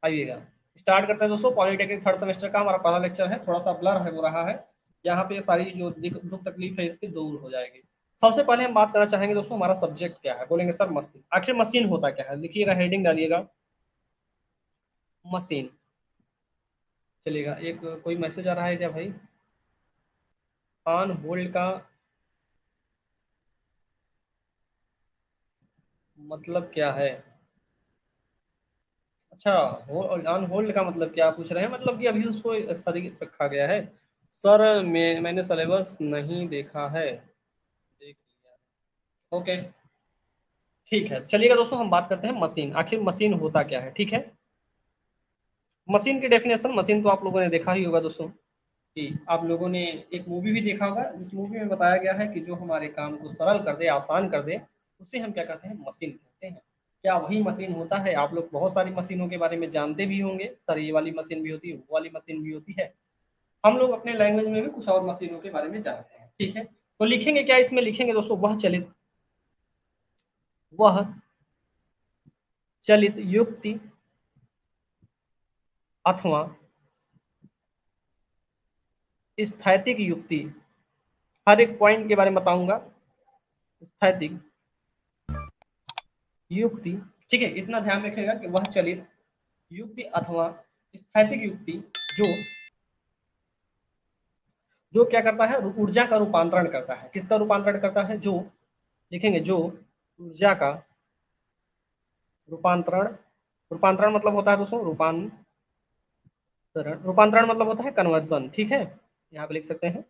आइएगा, स्टार्ट करते हैं दोस्तों। पॉलिटेक्निक थर्ड सेमेस्टर का हमारा पहला लेक्चर है, थोड़ा सा ब्लर है हो रहा है। यहाँ पे सारी जो दुख तकलीफ है इसकी दूर हो जाएगी। सबसे पहले हम बात करना चाहेंगे दोस्तों, हमारा सब्जेक्ट क्या है। बोलेंगे सर मशीन। आखिर मशीन होता क्या है, लिखिएगा, हेडिंग डालिएगा मशीन। चलिएगा, एक कोई मैसेज आ रहा है क्या भाई? ऑन होल्ड का मतलब क्या है? अच्छा, ऑन होल्ड का मतलब क्या पूछ रहे हैं? मतलब कि अभी उसको स्थगित रखा गया है। सर मैंने सिलेबस नहीं देखा है, देख लिया। ओके, ठीक है। चलिएगा दोस्तों, हम बात करते हैं मशीन। आखिर मशीन होता क्या है, ठीक है। मशीन की डेफिनेशन, मशीन तो आप लोगों ने देखा ही होगा दोस्तों, कि आप लोगों ने एक मूवी भी देखा होगा, जिस मूवी में बताया गया है कि जो हमारे काम को सरल कर दे, आसान कर दे, उसे हम क्या कहते हैं? मशीन कहते हैं। क्या वही मशीन होता है? आप लोग बहुत सारी मशीनों के बारे में जानते भी होंगे, सर ये वाली मशीन भी होती है, वो वाली मशीन भी होती है। हम लोग अपने लैंग्वेज में भी कुछ और मशीनों के बारे में जानते हैं, ठीक है। तो लिखेंगे क्या इसमें? लिखेंगे दोस्तों, वह चलित युक्ति अथवा स्थैतिक युक्ति। हर एक पॉइंट के बारे में बताऊंगा। स्थैतिक युक्ति, ठीक है, इतना ध्यान रखिएगा कि वह चलित युक्ति अथवा स्थैतिक युक्ति जो जो क्या करता है? ऊर्जा का रूपांतरण करता है। किसका रूपांतरण करता है? जो, लिखेंगे जो ऊर्जा का रूपांतरण। रूपांतरण मतलब होता है दोस्तों रूपांतरण। रूपांतरण मतलब होता है कन्वर्जन, ठीक है, यहाँ पे लिख सकते हैं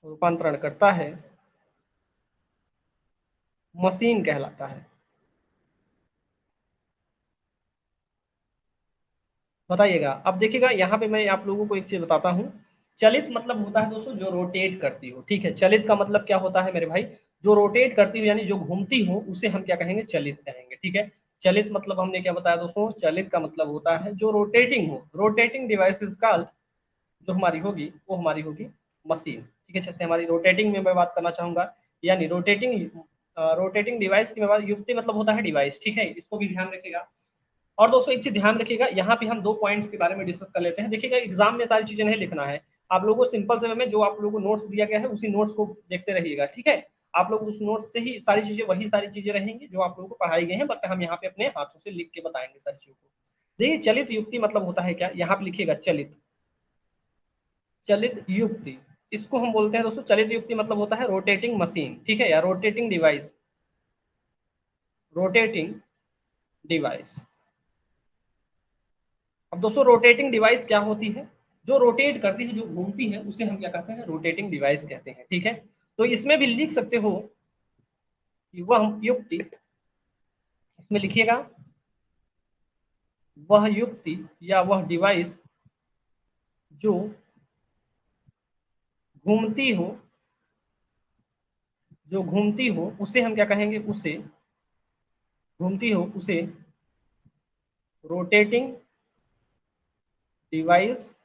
रूपांतरण करता है, मशीन कहलाता है। बताइएगा, अब देखिएगा यहाँ पे मैं आप लोगों को एक चीज बताता हूँ। चलित मतलब होता है दोस्तों जो रोटेट करती हो, ठीक है। चलित का मतलब क्या होता है मेरे भाई? जो रोटेट करती हो, यानी जो घूमती हो, उसे हम क्या कहेंगे? चलित कहेंगे, ठीक है। चलित मतलब हमने क्या बताया दोस्तों? चलित का मतलब होता है जो रोटेटिंग हो। रोटेटिंग डिवाइसेस का जो हमारी होगी वो हमारी होगी मशीन, ठीक है। जैसे हमारी रोटेटिंग में मैं बात करना चाहूंगा, यानी रोटेटिंग डिवाइस की मैं बात, युक्ति मतलब होता है डिवाइस, ठीक है, इसको भी ध्यान रखिएगा। और दोस्तों एक चीज ध्यान रखिएगा, यहाँ पे हम दो पॉइंट्स के बारे में डिस्कस कर लेते हैं। देखिएगा, एग्जाम में सारी चीजें नहीं लिखना है आप लोगों को, सिंपल से में जो आप लोगों को नोट्स दिया गया है उसी नोट्स को देखते रहिएगा, ठीक है। आप लोग उस नोट्स से ही सारी चीजें, वही सारी चीजें रहेंगी जो आप लोगों को पढ़ाई गई हैं, बट हम यहाँ पे अपने हाथों से लिख के बताएंगे सारी चीजों को। देखिए, चलित युक्ति मतलब होता है क्या? यहाँ पे लिखिएगा चलित, चलित युक्ति, इसको हम बोलते हैं दोस्तों चलित युक्ति मतलब होता है रोटेटिंग मशीन, ठीक है, या रोटेटिंग डिवाइस। Rotating device. अब दोस्तों रोटेटिंग डिवाइस क्या होती है? जो रोटेट करती है, जो घूमती है, उसे हम क्या कहते हैं? रोटेटिंग डिवाइस कहते हैं, ठीक है। तो इसमें भी लिख सकते हो कि वह युक्ति, इसमें लिखिएगा वह युक्ति या वह डिवाइस जो घूमती हो, जो घूमती हो उसे हम क्या कहेंगे? उसे, घूमती हो उसे रोटेटिंग डिवाइस,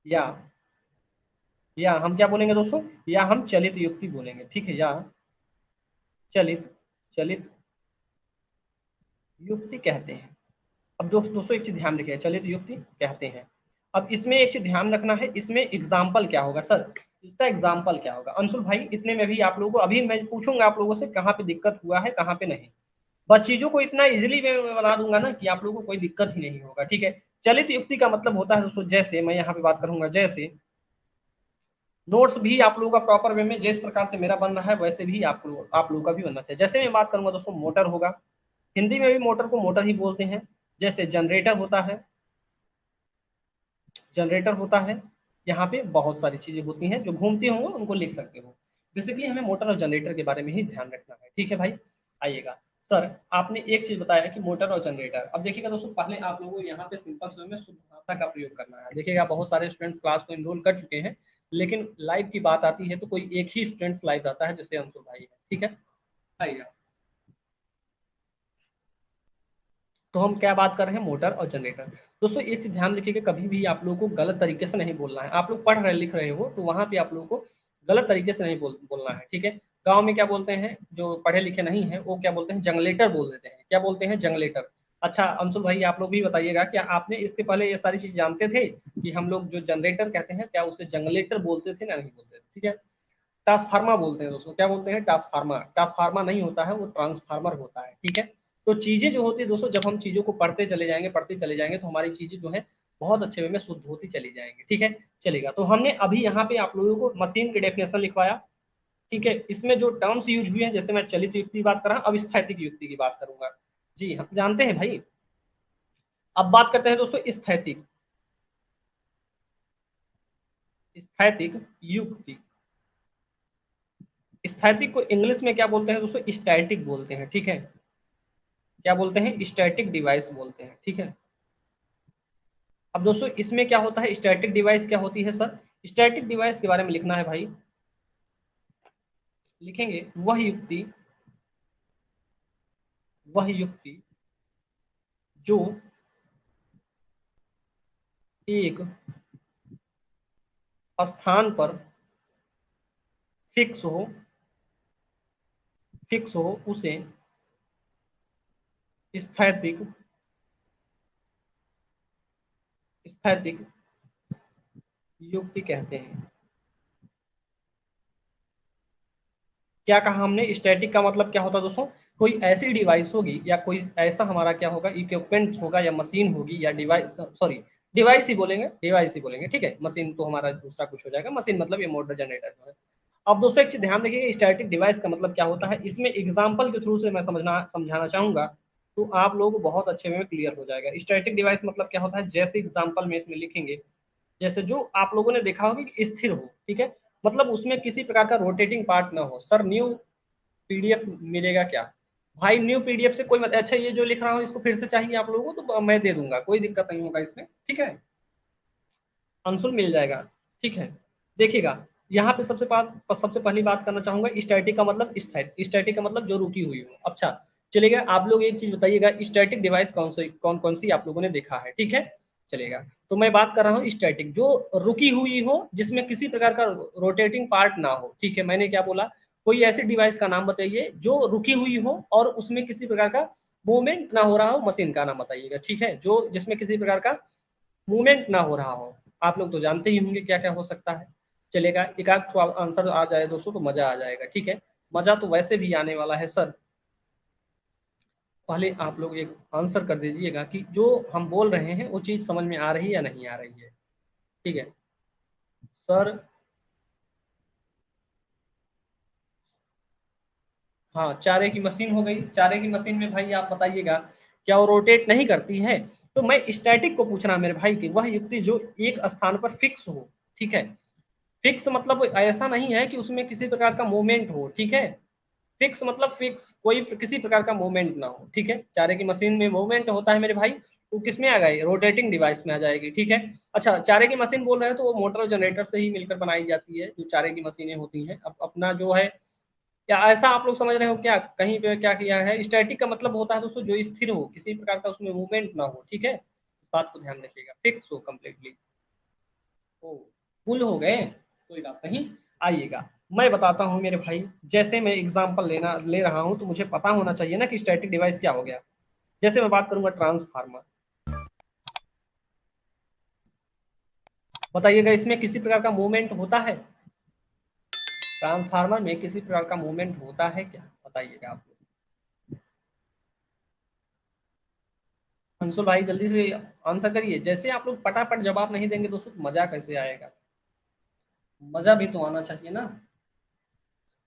या हम क्या बोलेंगे दोस्तों? या हम चलित युक्ति बोलेंगे, ठीक है, या चलित चलित युक्ति कहते हैं। अब दोस्तों एक चीज ध्यान रखिए, चलित युक्ति कहते हैं। अब इसमें एक चीज ध्यान रखना है, इसमें एग्जाम्पल क्या होगा सर? इसका एग्जाम्पल क्या होगा? अंशुल भाई इतने में भी आप लोगों को, अभी मैं पूछूंगा आप लोगों से कहाँ पे दिक्कत हुआ है, कहाँ पे नहीं। बस चीजों को इतना इजिली मैं बना दूंगा ना कि आप लोगों को कोई दिक्कत ही नहीं होगा, ठीक है। चलित युक्ति का मतलब होता है दोस्तों, जैसे मैं यहाँ पे बात करूंगा, जैसे नोट्स भी आप लोगों का प्रॉपर वे में जिस प्रकार से मेरा बन रहा है वैसे भी आप लोगों का भी बनना चाहिए। जैसे मैं बात करूंगा दोस्तों, मोटर होगा, हिंदी में भी मोटर को मोटर ही बोलते हैं। जैसे जनरेटर होता है, जनरेटर होता है, यहाँ पे बहुत सारी चीजें होती हैं जो घूमती होंगी, उनको लिख सकते हो। बेसिकली हमें मोटर और जनरेटर के बारे में ही ध्यान रखना है, ठीक है भाई। आइएगा सर, आपने एक चीज बताया कि मोटर और जनरेटर। अब देखिएगा दोस्तों, पहले आप लोगों को यहाँ पे सिंपल समय में शुद्ध भाषा का प्रयोग करना है। देखिएगा, बहुत सारे स्टूडेंट्स क्लास को इनरोल कर चुके हैं, लेकिन लाइव की बात आती है तो कोई एक ही स्टूडेंट्स लाइव रहता है, जैसे अंशुल भाई है, ठीक है। आइएगा, तो हम क्या बात कर रहे हैं? मोटर और जनरेटर। दोस्तों एक चीज ध्यान रखिएगा, कभी भी आप लोगों को गलत तरीके से नहीं बोलना है। आप लोग पढ़ रहे लिख रहे हो तो वहां पे आप लोगों को गलत तरीके से नहीं बोलना है, ठीक है। गांव में क्या बोलते हैं, जो पढ़े लिखे नहीं है वो क्या बोलते हैं, जनरेटर बोल देते हैं। क्या बोलते हैं, जनरेटर। अच्छा अंशुल भाई आप लोग भी बताइएगा, क्या आपने इसके पहले ये सारी चीज जानते थे कि हम लोग जो जनरेटर कहते हैं क्या उसे जनरेटर बोलते थे ना नहीं बोलते थे? ठीक है। ट्रांसफार्मर बोलते हैं दोस्तों, क्या बोलते हैं, ट्रांसफार्मर। ट्रांसफार्मर नहीं होता है, वो ट्रांसफार्मर होता है। ठीक है। तो चीजें जो होती है दोस्तों, जब हम चीजों को पढ़ते चले जाएंगे तो हमारी चीजें जो है बहुत अच्छे वे में शुद्ध होती चली जाएंगी। ठीक है। चलेगा। तो हमने अभी यहाँ पे आप लोगों को मशीन की डेफिनेशन लिखवाया। ठीक है। इसमें जो टर्म्स यूज हुए हैं, जैसे मैं चलित युक्ति की बात कर रहा हूँ, अब स्थैतिक युक्ति की बात करूंगा। जी हम जानते हैं भाई। अब बात करते हैं दोस्तों स्थैतिक स्थैतिक युक्ति। स्थैतिक को इंग्लिश में क्या बोलते हैं दोस्तों, स्टैटिक बोलते हैं। ठीक है। क्या बोलते हैं, स्टैटिक डिवाइस बोलते हैं। ठीक है। अब दोस्तों इसमें क्या होता है, स्टैटिक डिवाइस क्या होती है सर? स्टैटिक डिवाइस के बारे में लिखना है भाई। लिखेंगे वह युक्ति जो एक स्थान पर फिक्स हो उसे स्थैतिक स्थैतिक युक्ति कहते हैं। क्या कहा हमने, स्टैटिक का मतलब क्या होता है दोस्तों, कोई ऐसी डिवाइस होगी या कोई ऐसा हमारा क्या होगा, इक्विपमेंट होगा या मशीन होगी या डिवाइस, सॉरी डिवाइस ही बोलेंगे। ठीक है। मशीन तो हमारा दूसरा कुछ हो जाएगा, मशीन मतलब ये मोटर जनरेटर जो है। अब दोस्तों एक चीज ध्यान रखिएगा, स्टैटिक डिवाइस का मतलब क्या होता है, इसमें एग्जाम्पल के थ्रू से मैं समझाना चाहूंगा तो आप लोगों को बहुत अच्छे में क्लियर हो जाएगा। स्टैटिक डिवाइस मतलब क्या होता है, जैसे एग्जाम्पल में इसमें लिखेंगे, जैसे जो आप लोगों ने देखा होगा कि स्थिर हो। ठीक है। मतलब उसमें किसी प्रकार का रोटेटिंग पार्ट ना हो। सर न्यू पीडीएफ मिलेगा क्या? भाई न्यू पीडीएफ से कोई मत, अच्छा ये जो लिख रहा हूँ इसको फिर से चाहिए आप लोगों को तो मैं दे दूंगा, कोई दिक्कत नहीं होगा इसमें। ठीक है। अंशुल मिल जाएगा। ठीक है। देखिएगा, यहाँ पे सबसे पहली बात करना चाहूंगा, स्टैटिक का मतलब स्टैटिक का मतलब जो रुकी हुई हो। अच्छा चलेगा, आप लोग एक चीज बताइएगा, स्टैटिक डिवाइस कौन कौन सी आप लोगों ने देखा है? ठीक है। चलेगा। तो मैं बात कर रहा हूँ स्टैटिक, जो रुकी हुई हो, जिसमें किसी प्रकार का रोटेटिंग पार्ट ना हो। ठीक है। मैंने क्या बोला, कोई ऐसी डिवाइस का नाम बताइए जो रुकी हुई हो और उसमें किसी प्रकार का मूवमेंट ना हो रहा हो। मशीन का नाम बताइएगा। ठीक है। जो जिसमें किसी प्रकार का मूवमेंट ना हो रहा हो। आप लोग तो जानते ही होंगे क्या क्या हो सकता है। चलेगा, एक आध आंसर आ जाए दोस्तों तो मजा आ जाएगा। ठीक है। मजा तो वैसे भी आने वाला है सर। पहले आप लोग एक आंसर कर दीजिएगा कि जो हम बोल रहे हैं वो चीज समझ में आ रही है या नहीं आ रही है। ठीक है। सर हाँ, चारे की मशीन हो गई। चारे की मशीन में भाई आप बताइएगा, क्या वो रोटेट नहीं करती है? तो मैं स्टैटिक को पूछ रहा मेरे भाई की वह युक्ति जो एक स्थान पर फिक्स हो। ठीक है। फिक्स मतलब ऐसा नहीं है कि उसमें किसी प्रकार का मूवमेंट हो। ठीक है। फिक्स मतलब फिक्स, कोई किसी प्रकार का मूवमेंट ना हो। ठीक है। चारे की मशीन में मूवमेंट होता है मेरे भाई, वो किस में आ गई, रोटेटिंग डिवाइस में आ जाएगी। ठीक है। अच्छा चारे की मशीन बोल रहे हैं तो वो मोटर और जनरेटर से ही मिलकर बनाई जाती है, जो चारे की मशीनें होती हैं। अब अपना जो है, क्या ऐसा आप लोग समझ रहे हो क्या, कहीं पे क्या किया है? स्टैटिक का मतलब होता है दोस्तों जो स्थिर हो, किसी प्रकार का उसमें मूवमेंट ना हो। ठीक है। इस बात को ध्यान रखिएगा, फिक्स हो कम्प्लीटली। ओ, फुल हो गए, कोई बात नहीं। आइएगा, मैं बताता हूँ मेरे भाई, जैसे मैं एग्जांपल ले रहा हूँ तो मुझे पता होना चाहिए ना कि स्टैटिक डिवाइस क्या हो गया। जैसे मैं बात करूंगा ट्रांसफार्मर, बताइएगा इसमें किसी प्रकार का मूवमेंट होता है? ट्रांसफार्मर में किसी प्रकार का मूवमेंट होता है क्या, बताइएगा आप लोग। अंशुल भाई जल्दी से आंसर करिए, जैसे आप लोग पटापट जवाब नहीं देंगे दोस्तों तो मजा कैसे आएगा? मजा भी तो आना चाहिए ना।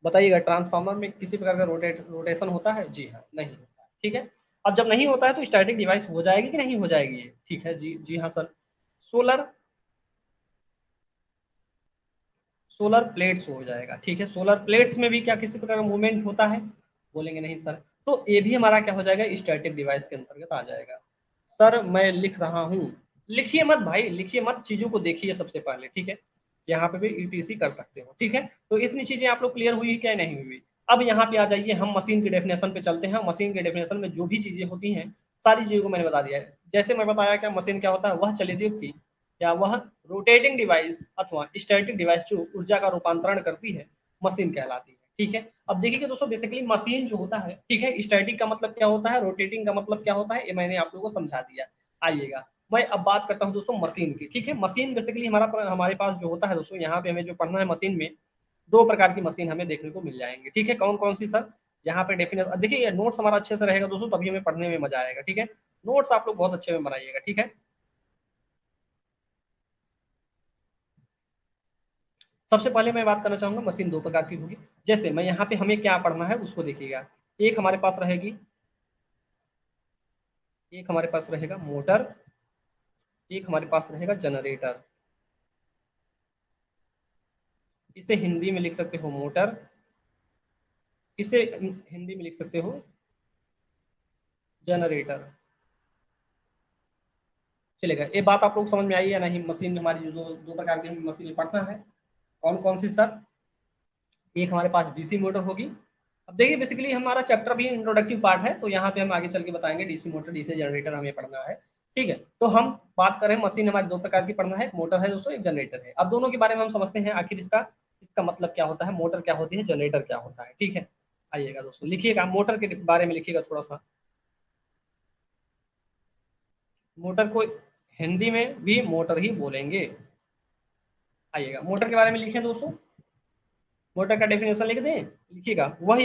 बताइएगा, ट्रांसफार्मर में किसी प्रकार का रोटेशन होता है? जी हाँ, नहीं होता है। ठीक है। अब जब नहीं होता है तो स्टैटिक डिवाइस हो जाएगी कि नहीं हो जाएगी ये? ठीक है जी, जी हाँ सर। सोलर सोलर प्लेट्स हो जाएगा। ठीक है। सोलर प्लेट्स में भी क्या किसी प्रकार का मूवमेंट होता है? बोलेंगे नहीं सर। तो ये भी हमारा क्या हो जाएगा, स्टैटिक डिवाइस के अंतर्गत आ जाएगा। सर मैं लिख रहा हूँ, लिखिए मत भाई, लिखिए मत, चीजों को देखिए सबसे पहले। ठीक है। यहाँ पे भी ईटीसी कर सकते हो। ठीक है। तो इतनी चीजें आप लोग क्लियर हुई क्या नहीं हुई? अब यहाँ पे आ जाइए, हम मशीन की डेफिनेशन पे चलते हैं। मशीन के डेफिनेशन में जो भी चीजें होती हैं, सारी चीजों को मैंने बता दिया है। जैसे मैं बताया क्या मशीन क्या होता है, वह चलित युक्ति या वह रोटेटिंग डिवाइस अथवा स्टैटिक डिवाइस जो ऊर्जा का रूपांतरण करती है, मशीन कहलाती है। ठीक है। अब देखिए कि दोस्तों बेसिकली मशीन जो होता है, ठीक है, स्टैटिक का मतलब क्या होता है, रोटेटिंग का मतलब क्या होता है, ये मैंने आप लोगों को समझा दिया। आइएगा मैं अब बात करता हूँ दोस्तों मशीन की। ठीक है, मशीन बेसिकली हमारे पास जो होता है दोस्तों, यहाँ पे हमें जो पढ़ना है मशीन में, दो प्रकार की मशीन हमें देखने को मिल जाएंगे। ठीक है, कौन कौन सी सर, यहाँ पे डेफिनेशन देखिए, ये नोट्स हमारा अच्छे से रहेगा दोस्तों, तभी हमें पढ़ने में मजा आएगा। ठीक है, नोट्स आप लोग बहुत अच्छे में बनाइएगा। ठीक है, सबसे पहले मैं बात करना चाहूंगा मशीन दो प्रकार की होगी। जैसे मैं यहाँ पे हमें क्या पढ़ना है उसको देखिएगा। एक हमारे पास रहेगी, एक हमारे पास रहेगा मोटर, एक हमारे पास रहेगा जनरेटर। इसे हिंदी में लिख सकते हो मोटर, इसे हिंदी में लिख सकते हो जनरेटर। चलेगा, ये बात आप लोग समझ में आई या नहीं? मशीन हमारी जो दो दो प्रकार की हमें मशीन पढ़ना है, कौन कौन सी सर? एक हमारे पास डीसी मोटर होगी। अब देखिए बेसिकली हमारा चैप्टर भी इंट्रोडक्टिव पार्ट है, तो यहाँ पे हम आगे चल के बताएंगे डीसी मोटर, डीसी जनरेटर हमें पढ़ना है। ठीक है, तो हम बात करें मशीन हमारी दो प्रकार की पढ़ना है, एक मोटर है दोस्तों, एक जनरेटर है। अब दोनों के बारे में हम समझते हैं आखिर इसका इसका मतलब क्या होता है, मोटर क्या होती है, जनरेटर क्या होता है। ठीक है, आइएगा दोस्तों लिखिएगा, मोटर के बारे में लिखिएगा थोड़ा सा। मोटर को हिंदी में भी मोटर ही बोलेंगे। आइएगा मोटर के बारे में लिखें दोस्तों, मोटर का डेफिनेशन लिख दें, लिखिएगा, वह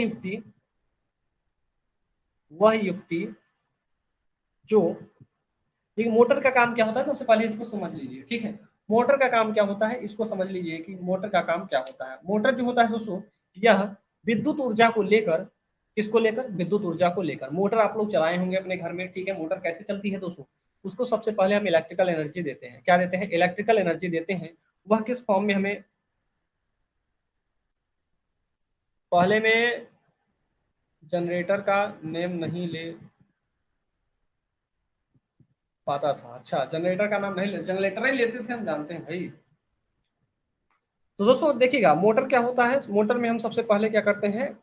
युक्ति जो, देखिए मोटर का काम क्या होता है, सबसे पहले इसको समझ लीजिए। ठीक है, मोटर का काम क्या होता है इसको समझ लीजिए कि मोटर का काम क्या होता है। मोटर जो होता है दोस्तों, यह विद्युत ऊर्जा को लेकर, किसको लेकर, विद्युत ऊर्जा को लेकर। मोटर आप लोग चलाए होंगे अपने घर में। ठीक है, मोटर कैसे चलती है दोस्तों, उसको सबसे पहले हम इलेक्ट्रिकल एनर्जी देते हैं। क्या देते हैं, इलेक्ट्रिकल एनर्जी देते हैं। वह किस फॉर्म में हमें, पहले में जनरेटर का नेम नहीं ले पाता था। अच्छा, जनरेटर का नाम नहीं ले, जनरेटर ही लेते थे हम, जानते हैं भाई। तो दोस्तों देखिएगा मोटर क्या होता है, मोटर में हम सबसे पहले क्या करते हैं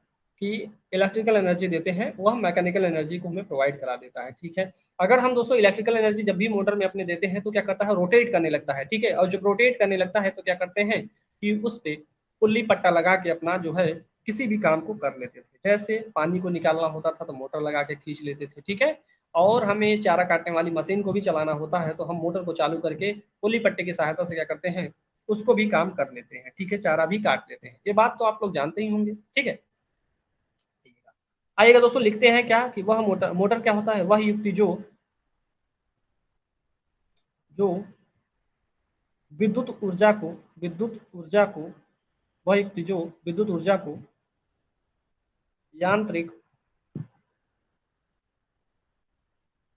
कि इलेक्ट्रिकल एनर्जी देते हैं, वह मैकेनिकल एनर्जी को हमें प्रोवाइड करा देता है। ठीक है, अगर हम दोस्तों इलेक्ट्रिकल एनर्जी जब भी मोटर में अपने देते हैं तो क्या करता है, रोटेट करने लगता है। ठीक है, और जब रोटेट करने लगता है तो क्या करते हैं कि उस पे पुल्ली पट्टा लगा के अपना जो है किसी भी काम को कर लेते थे। जैसे पानी को निकालना होता था तो मोटर लगा के खींच लेते थे। ठीक है, और हमें चारा काटने वाली मशीन को भी चलाना होता है तो हम मोटर को चालू करके पुल्ली पट्टे की सहायता से क्या करते हैं, उसको भी काम कर लेते हैं। ठीक है, चारा भी काट लेते हैं। ये बात तो आप लोग जानते ही होंगे। ठीक है, आइएगा दोस्तों लिखते हैं क्या कि वह मोटर, मोटर क्या होता है, वह युक्ति जो जो विद्युत ऊर्जा को, विद्युत ऊर्जा को, वह युक्ति जो विद्युत ऊर्जा को यांत्रिक,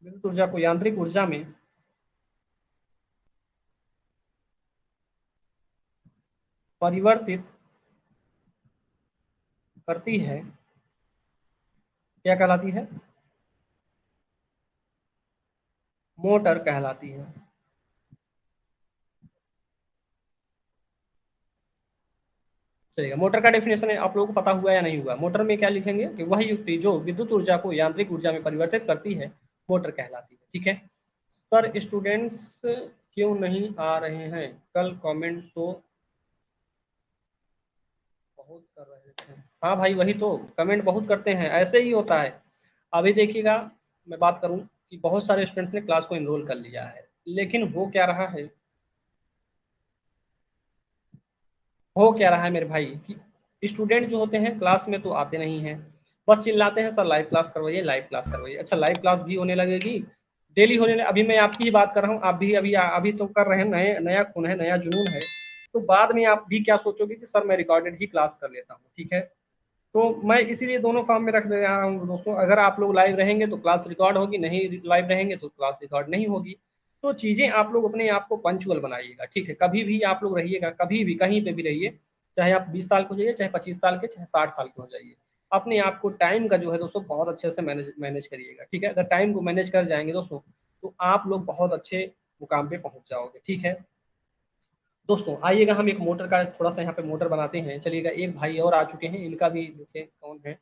विद्युत ऊर्जा को यांत्रिक ऊर्जा में परिवर्तित करती है, क्या कहलाती है, मोटर कहलाती है। चलिएगा, मोटर का डेफिनेशन आप लोगों को पता हुआ या नहीं हुआ? मोटर में क्या लिखेंगे कि वह युक्ति जो विद्युत ऊर्जा को यांत्रिक ऊर्जा में परिवर्तित करती है, मोटर कहलाती है। ठीक है, सर स्टूडेंट्स क्यों नहीं आ रहे हैं कल, कमेंट तो बहुत कर रहे थे। हाँ भाई वही तो, कमेंट बहुत करते हैं, ऐसे ही होता है। अभी देखिएगा, मैं बात करूं कि बहुत सारे स्टूडेंट्स ने क्लास को इनरोल कर लिया है, लेकिन हो क्या रहा है मेरे भाई कि स्टूडेंट जो होते हैं क्लास में तो आते नहीं हैं, बस चिल्लाते हैं सर लाइव क्लास करवाइए, लाइव क्लास करवाइए। अच्छा, लाइव क्लास भी होने लगेगी, डेली होने लगे। अभी मैं आपकी ही बात कर रहा हूँ, आप भी अभी अभी तो कर रहे हैं, नए नया खून है, नया जुनून है, तो बाद में आप भी क्या सोचोगे कि सर मैं रिकॉर्डेड ही क्लास कर लेता हूँ। ठीक है, तो मैं इसीलिए दोनों फॉर्म में रख दे रहा हूँ दोस्तों। अगर आप लोग लाइव रहेंगे तो क्लास रिकॉर्ड होगी, नहीं लाइव रहेंगे तो क्लास रिकॉर्ड नहीं होगी। तो चीज़ें आप लोग अपने आप को पंचुअल बनाइएगा। ठीक है, कभी भी आप लोग रहिएगा, कभी भी कहीं पे भी रहिए, चाहे आप 20 साल के हो जाइए, चाहे 25 साल के, चाहे 60 साल के हो जाइए, अपने आप को टाइम का जो है दोस्तों बहुत अच्छे से मैनेज मैनेज करिएगा। ठीक है, अगर टाइम को मैनेज कर जाएंगे दोस्तों तो आप लोग बहुत अच्छे मुकाम पे पहुंच जाओगे। ठीक है दोस्तों, आइएगा हम एक मोटर का थोड़ा सा यहाँ पे मोटर बनाते हैं। चलिएगा, एक भाई और आ चुके हैं, इनका भी देखिए कौन है,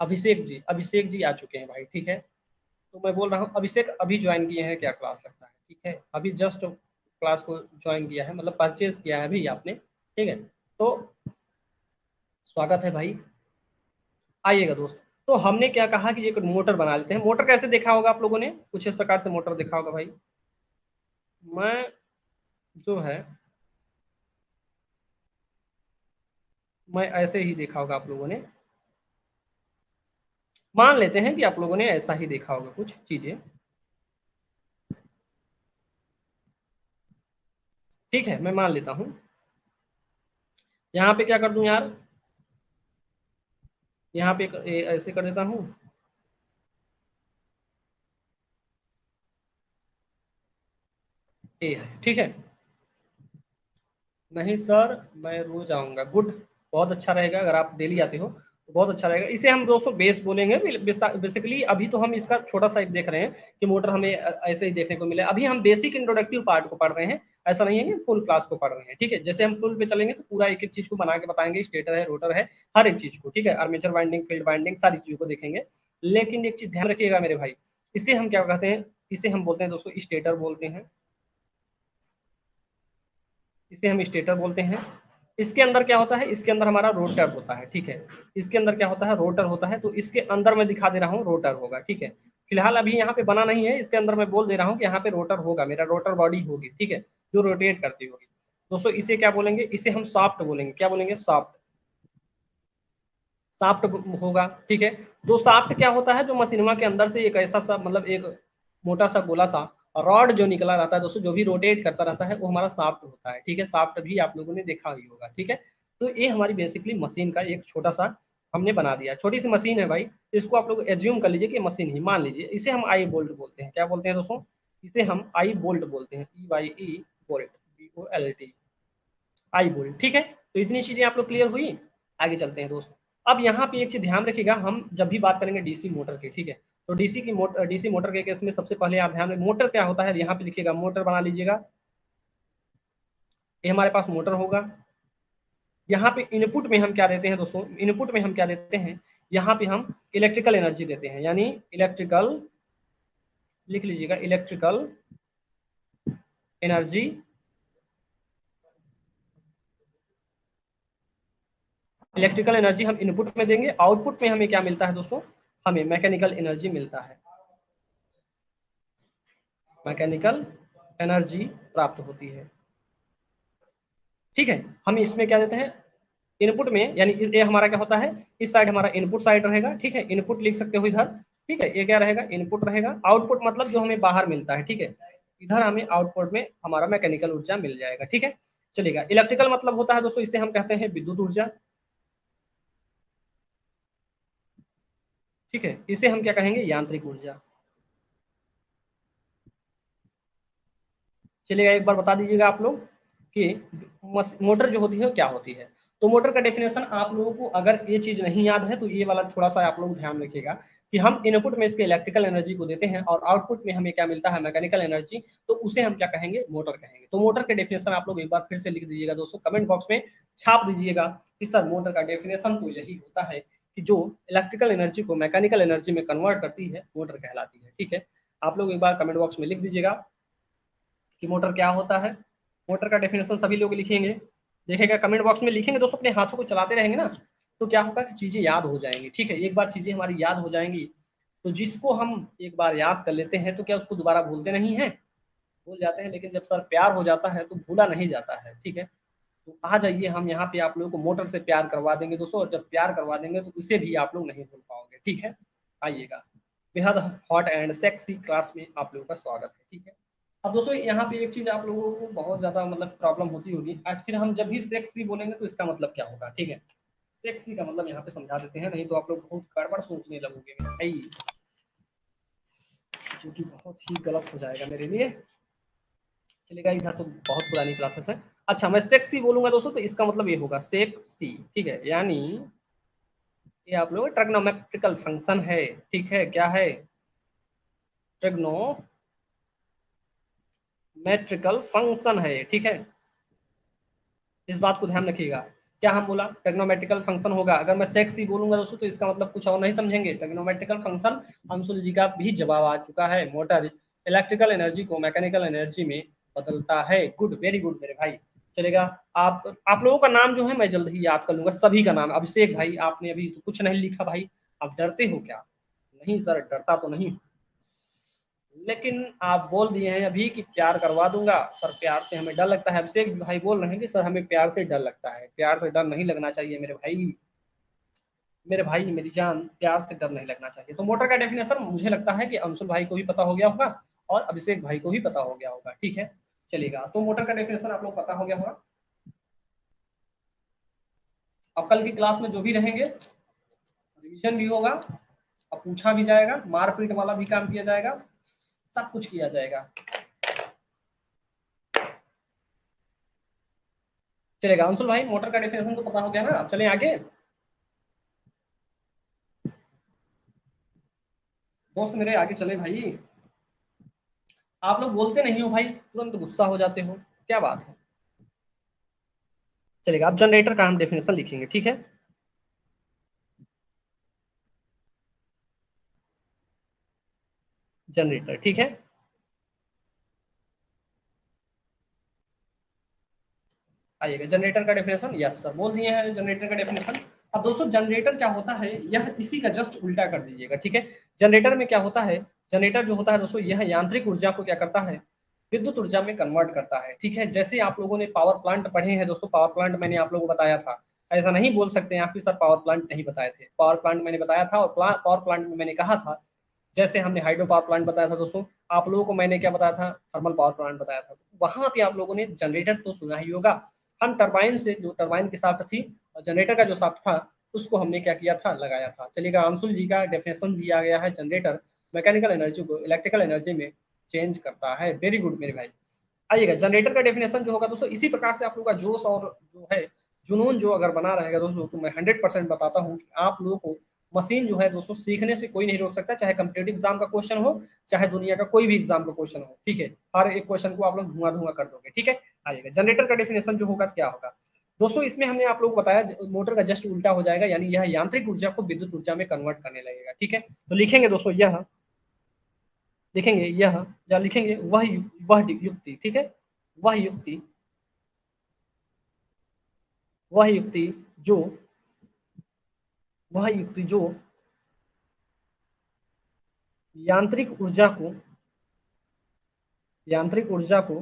अभिषेक जी, अभिषेक जी आ चुके हैं भाई। ठीक है, तो मैं बोल रहा हूँ अभिषेक अभी ज्वाइन किए हैं क्या क्लास, लगता है। ठीक है, अभी जस्ट क्लास को ज्वाइन किया है, मतलब परचेज किया है अभी आपने। ठीक है, तो स्वागत है भाई। आइएगा दोस्त, तो हमने क्या कहा कि एक मोटर बना लेते हैं। मोटर कैसे देखा होगा आप लोगों ने, कुछ इस प्रकार से मोटर देखा होगा भाई। मैं जो है मैं ऐसे ही देखा होगा आप लोगों ने, मान लेते हैं कि आप लोगों ने ऐसा ही देखा होगा कुछ चीजें। ठीक है, मैं मान लेता हूं। यहाँ पे क्या कर दूं यार, यहाँ पे ऐसे कर देता हूँ। ए है, ठीक है। नहीं सर, मैं रोज आऊंगा, गुड, बहुत अच्छा रहेगा अगर आप डेली आते हो तो बहुत अच्छा रहेगा। इसे हम दोस्तों बेस बोलेंगे। बेसिकली अभी तो हम इसका छोटा सा एक देख रहे हैं कि मोटर हमें ऐसे ही देखने को मिले। अभी हम बेसिक इंट्रोडक्टिव पार्ट को पढ़ रहे हैं, ऐसा नहीं है कि फुल क्लास को पढ़ रहे हैं। ठीक है, जैसे हम फुल पे चलेंगे तो पूरा एक एक चीज को बना के बताएंगे, स्टेटर है, रोटर है, हर एक चीज को। ठीक है, आर्मेचर वाइंडिंग, फील्ड वाइंडिंग, सारी चीजों को देखेंगे। लेकिन एक चीज ध्यान रखिएगा मेरे भाई, इसे हम क्या कहते हैं, इसे हम बोलते हैं दोस्तों स्टेटर बोलते हैं। इसे हम स्टेटर बोलते हैं। इसके अंदर क्या होता है, इसके अंदर हमारा रोटर होता है। ठीक है, इसके अंदर क्या होता है, रोटर होता है। तो इसके अंदर मैं दिखा दे रहा हूँ रोटर होगा। ठीक है, फिलहाल अभी यहाँ पे बना नहीं है, इसके अंदर मैं बोल दे रहा हूँ कि यहाँ पे रोटर होगा, मेरा रोटर बॉडी होगी। ठीक है, जो रोटेट करती होगी। दोस्तों इसे क्या बोलेंगे, इसे हम सॉफ्ट बोलेंगे। क्या बोलेंगे, सॉफ्ट, साफ्ट होगा। ठीक है, दो साफ्ट क्या होता है, जो मशीनमा के अंदर से एक ऐसा सा मतलब एक मोटा सा गोला सा रॉड जो निकला रहता है दोस्तों, जो भी रोटेट करता रहता है, वो हमारा साफ्ट होता है। ठीक है, साफ्ट भी आप लोगों ने देखा ही होगा। ठीक है, तो ये हमारी बेसिकली मशीन का एक छोटा सा हमने बना दिया, छोटी सी मशीन है भाई। तो इसको आप लोग एज्यूम कर लीजिए कि मशीन ही मान लीजिए। इसे हम आई बोल्ट बोलते हैं। क्या बोलते हैं दोस्तों, इसे हम आई बोल्ट बोलते हैं, ई बोल्ट, BOLT, आई बोल्ट। ठीक है, तो इतनी चीजें आप लोग क्लियर हुई। आगे चलते हैं दोस्त। अब यहाँ पे एक चीज ध्यान रखिएगा, हम जब भी बात करेंगे डीसी मोटर की, ठीक है, तो डीसी मोटर के केस में सबसे पहले आप ध्यान में मोटर क्या होता है, यहाँ पे लिखिएगा, मोटर बना लीजिएगा। ये हमारे पास मोटर होगा। यहाँ पे इनपुट में हम क्या देते हैं दोस्तों, इनपुट में हम क्या देते हैं, यहाँ पे हम इलेक्ट्रिकल एनर्जी देते हैं, यानी इलेक्ट्रिकल, लिख लीजिएगा, इलेक्ट्रिकल एनर्जी। इलेक्ट्रिकल एनर्जी हम इनपुट में देंगे, आउटपुट में हमें क्या मिलता है दोस्तों, हमें मैकेनिकल एनर्जी मिलता है, मैकेनिकल एनर्जी प्राप्त होती है। ठीक है, हम इसमें क्या देते हैं, इनपुट में, यानी ये हमारा क्या होता है, इस साइड हमारा इनपुट साइड रहेगा। ठीक है, इनपुट लिख सकते हो इधर। ठीक है, ये क्या रहेगा, इनपुट रहेगा। आउटपुट मतलब जो हमें बाहर मिलता है। ठीक है, इधर हमें आउटपुट में हमारा मैकेनिकल ऊर्जा मिल जाएगा। ठीक है, चलेगा। इलेक्ट्रिकल मतलब होता है दोस्तों, इसे हम कहते हैं विद्युत ऊर्जा। ठीक है, इसे हम क्या कहेंगे, यांत्रिक ऊर्जा। चलिएगा, एक बार बता दीजिएगा आप लोग कि मोटर जो होती है क्या होती है। तो मोटर का डेफिनेशन आप लोगों को अगर ये चीज नहीं याद है तो ये वाला थोड़ा सा आप लोग ध्यान रखिएगा कि हम इनपुट में इसके इलेक्ट्रिकल एनर्जी को देते हैं और आउटपुट में हमें क्या मिलता है, मैकेनिकल एनर्जी। तो उसे हम क्या कहेंगे, मोटर कहेंगे। तो मोटर के डेफिनेशन आप लोग एक बार फिर से लिख दीजिएगा दोस्तों, कमेंट बॉक्स में छाप दीजिएगा कि सर मोटर का डेफिनेशन तो यही होता है कि जो इलेक्ट्रिकल एनर्जी को मैकेनिकल एनर्जी में कन्वर्ट करती है, मोटर कहलाती है। ठीक है, आप लोग एक बार कमेंट बॉक्स में लिख दीजिएगा कि मोटर क्या होता है। मोटर का डेफिनेशन सभी लोग लिखेंगे, देखेगा कमेंट बॉक्स में लिखेंगे दोस्तों, अपने हाथों को चलाते रहेंगे ना, तो क्या होगा कि चीजें याद हो जाएंगी। ठीक है, एक बार चीजें हमारी याद हो जाएंगी तो जिसको हम एक बार याद कर लेते हैं तो क्या उसको दोबारा भूलते नहीं है, भूल जाते हैं। लेकिन जब सर प्यार हो जाता है तो भूला नहीं जाता है। ठीक है, तो आ जाइए, हम यहाँ पे आप लोगों को मोटर से प्यार करवा देंगे दोस्तों, और जब प्यार करवा देंगे तो उसे भी आप लोग नहीं भूल पाओगे। ठीक है, आइएगा, बेहद हॉट एंड सेक्सी क्लास में आप लोगों का स्वागत है। ठीक है, अब दोस्तों यहाँ पे एक चीज आप लोगों को बहुत ज्यादा मतलब प्रॉब्लम होती होगी, आखिर हम जब भी सेक्सी बोलेंगे तो इसका मतलब क्या होगा। ठीक है, सेक्सी का मतलब यहाँ पे समझा देते हैं, नहीं तो आप लोग बहुत गड़बड़ सोचने लगोगे मेरे भाई, जो कि बहुत ही गलत हो जाएगा मेरे लिए। चलेगा, इधर तो बहुत पुरानी क्लासेस है। अच्छा, मैं सेक्सी बोलूंगा दोस्तों तो इसका मतलब ये होगा सेक्सी। ठीक है, यानी ये आप लोग ट्रिग्नोमेट्रिकल फंक्शन है। ठीक है, क्या है, ट्रिग्नोमेट्रिकल फंक्शन है। ठीक है, इस बात को ध्यान रखिएगा। क्या हम बोला, टेक्नोमेट्रिकल फंक्शन होगा। अगर मैं सेक्सी बोलूंगा दोस्तों तो इसका मतलब कुछ और नहीं समझेंगे, टेक्नोमेट्रिकल फंक्शन। अंशुल जी का भी जवाब आ चुका है, मोटर इलेक्ट्रिकल एनर्जी को मैकेनिकल एनर्जी में बदलता है। गुड, वेरी गुड मेरे भाई। चलेगा। आप लोगों का नाम जो है मैं जल्द ही याद कर लूंगा, सभी का नाम। अभिषेक भाई, आपने अभी तो कुछ नहीं लिखा भाई, आप डरते हो क्या? नहीं सर, डरता तो नहीं, लेकिन आप बोल दिए हैं अभी कि प्यार करवा दूंगा सर, प्यार से हमें डर लगता है। अभिषेक भाई बोल रहे हैं कि सर हमें प्यार से डर लगता है। प्यार से डर नहीं लगना चाहिए मेरे भाई, मेरे भाई मेरी जान, प्यार से डर नहीं लगना चाहिए। तो मोटर का डेफिनेशन मुझे लगता है कि अंशुल भाई को भी पता हो गया होगा और अभिषेक भाई को भी पता हो गया होगा, ठीक है। चलेगा, तो मोटर का डेफिनेशन आप लोग पता हो गया होगा। अब कल की क्लास में जो भी रहेंगे, रिवीजन भी होगा, अब पूछा भी जाएगा, मारपीट वाला भी काम किया जाएगा, सब कुछ किया जाएगा। चलेगा अंशुल भाई, मोटर का डेफिनेशन तो पता हो गया ना, अब चलें आगे। दोस्त मेरे आगे चले भाई, आप लोग बोलते नहीं हो भाई, तुरंत गुस्सा हो जाते हो, क्या बात है। चलेगा, अब जनरेटर का हम डेफिनेशन लिखेंगे, ठीक है। जनरेटर, ठीक है। आइएगा, जनरेटर का डेफिनेशन, यस सर बोल दिए हैं जनरेटर का डेफिनेशन। अब दोस्तों जनरेटर क्या होता है, यह इसी का जस्ट उल्टा कर दीजिएगा, ठीक है। जनरेटर में क्या होता है, जनरेटर जो होता है दोस्तों, यह यांत्रिक ऊर्जा को क्या करता है, विद्युत ऊर्जा में कन्वर्ट करता है, ठीक है। जैसे आप लोगों ने पावर प्लांट पढ़े हैं दोस्तों, पावर प्लांट मैंने आप लोगों को बताया था। ऐसा नहीं बोल सकते हैं आप कि सर पावर प्लांट नहीं बताए थे, पावर प्लांट मैंने बताया था। और पावर प्लांट में मैंने कहा था, जैसे हमने हाइड्रो पावर प्लांट बताया था दोस्तों, आप लोगों को मैंने क्या बताया था, थर्मल पावर प्लांट बताया था। वहां पे आप लोगों ने जनरेटर तो सुना ही होगा। हम टरबाइन से, जो टरबाइन की शाफ्ट थी और जनरेटर का जो शाफ्ट था, उसको हमने क्या किया था, लगाया था। चलिएगा, अंशुल जी का डेफिनेशन दिया गया है, जनरेटर मैकेनिकल एनर्जी को इलेक्ट्रिकल एनर्जी में चेंज करता है। वेरी गुड मेरे भाई। आइएगा, जनरेटर का डेफिनेशन जो होगा दोस्तों, इसी प्रकार से आप लोगों का जोश और जो है जुनून जो अगर बना रहेगा दोस्तों, तो मैं 100% बताता हूँ कि आप लोगों को मशीन जो है दोस्तों, सीखने से कोई नहीं रोक सकता। चाहे कंपिटेटिव एग्जाम का क्वेश्चन हो, चाहे दुनिया का कोई भी एग्जाम का क्वेश्चन हो, ठीक है। हर एक क्वेश्चन को आप लोग धुआं धुआं कर दोगे, ठीक है। आइएगा, जनरेटर का डेफिनेशन जो होगा क्या होगा दोस्तों, इसमें हमने आप लोगों को बताया मोटर का जस्ट उल्टा हो जाएगा, यानी यह यांत्रिक ऊर्जा को विद्युत ऊर्जा में कन्वर्ट करने लगेगा, ठीक है। तो लिखेंगे दोस्तों, यह लिखेंगे, यह या लिखेंगे वह युक्ति, ठीक है। वह युक्ति, वह युक्ति जो वह युक्ति जो यांत्रिक ऊर्जा को यांत्रिक ऊर्जा को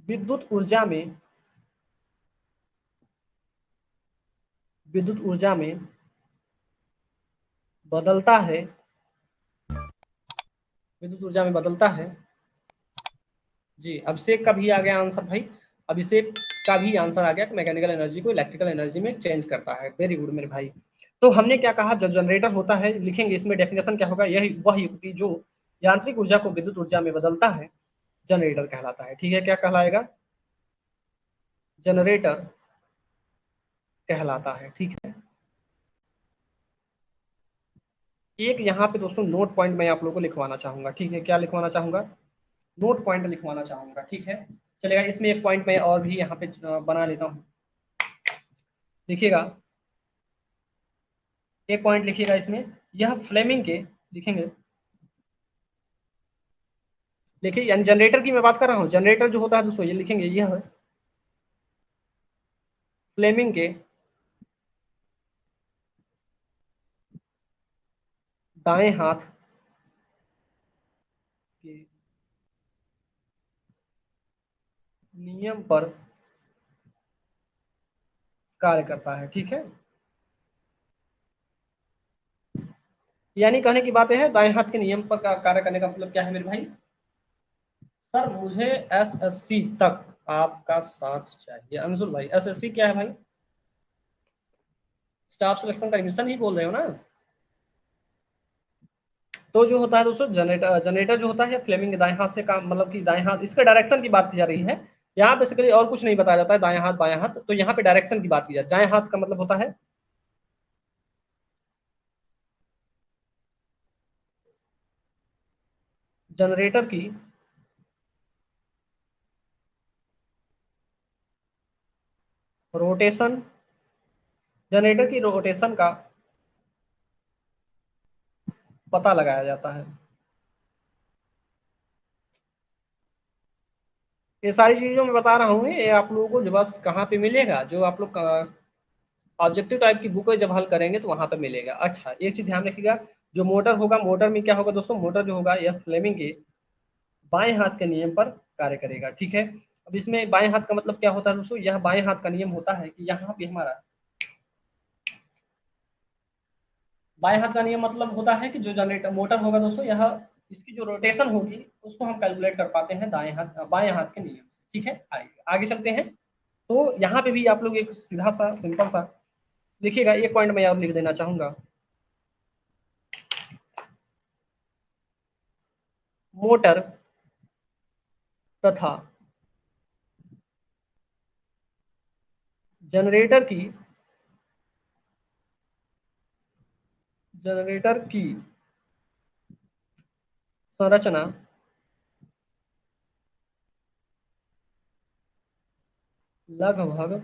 विद्युत ऊर्जा में विद्युत ऊर्जा में बदलता है, विद्युत ऊर्जा में बदलता है। जी, अभिषेक का भी आ गया आंसर भाई, अभिषेक का भी आंसर आ गया कि मैकेनिकल एनर्जी को इलेक्ट्रिकल एनर्जी में चेंज करता है। वेरी गुड मेरे भाई। तो हमने क्या कहा, जब जनरेटर होता है, लिखेंगे इसमें डेफिनेशन क्या होगा, यही वह युक्ति जो यांत्रिक ऊर्जा को विद्युत ऊर्जा में बदलता है, जनरेटर कहलाता है, ठीक है। क्या कहलाएगा, जनरेटर कहलाता है, ठीक है। एक यहाँ पे दोस्तों नोट पॉइंट मैं आप लोगों को लिखवाना चाहूंगा, ठीक है। क्या लिखवाना चाहूंगा, नोट पॉइंट लिखवाना चाहूंगा, ठीक है। चलेगा, इसमें एक पॉइंट मैं और भी यहाँ पे बना लेता हूँ। देखिएगा, एक पॉइंट लिखिएगा इसमें, यह फ्लेमिंग के, लिखेंगे, देखिए यानी जनरेटर की मैं बात कर रहा हूँ। जनरेटर जो होता है दोस्तों, ये लिखेंगे, यह फ्लेमिंग के दाएं हाथ के नियम पर कार्य करता है, ठीक है। यानी कहने की बात है, दाएं हाथ के नियम पर कार्य करने का मतलब क्या है मेरे भाई, सर मुझे एसएससी तक आपका साथ चाहिए। अंशुल भाई, एसएससी क्या है भाई, स्टाफ सिलेक्शन कमीशन ही बोल रहे हो ना। तो जो होता है दोस्तों, जनरेटर जनरेटर जो होता है फ्लेमिंग के दाएं हाथ से काम, मतलब कि दाएं हाथ, इसके डायरेक्शन की बात की जा रही है। यहाँ बेसिकली और कुछ नहीं बताया जाता है, दाएं हाथ बाएं हाथ, तो यहाँ पे डायरेक्शन की बात की जाए, दाएं हाथ का मतलब होता है जनरेटर की रोटेशन, जनरेटर की रोटेशन का पता लगाया जाता है। ये सारी चीज़ों में बता रहा हूँ, ये आप लोगों को जो बस कहाँ पे मिलेगा, जो आप लोग ऑब्जेक्टिव टाइप की बुक जब हल करेंगे तो वहां पर मिलेगा। अच्छा, एक चीज ध्यान रखिएगा, जो मोटर होगा, मोटर में क्या होगा दोस्तों, मोटर जो होगा यह फ्लेमिंग के बाएं हाथ के नियम पर कार्य करेगा, ठीक है। अब इसमें बाएं हाथ का मतलब क्या होता है दोस्तों, यह बाएं हाथ का नियम होता है कि यहाँ पे हमारा बाएं हाथ का नियम मतलब होता है कि जो जनरेटर मोटर होगा दोस्तों, यह इसकी जो रोटेशन होगी उसको हम कैलकुलेट कर पाते हैं दाएं हाथ बाएं हाथ के नियम से, ठीक है। आइए आगे चलते हैं। तो यहाँ पे भी आप लोग एक सीधा सा सिंपल सा लिखिएगा, एक पॉइंट मैं और लिख देना चाहूंगा, मोटर तथा जनरेटर की जनरेटर की संरचना लगभग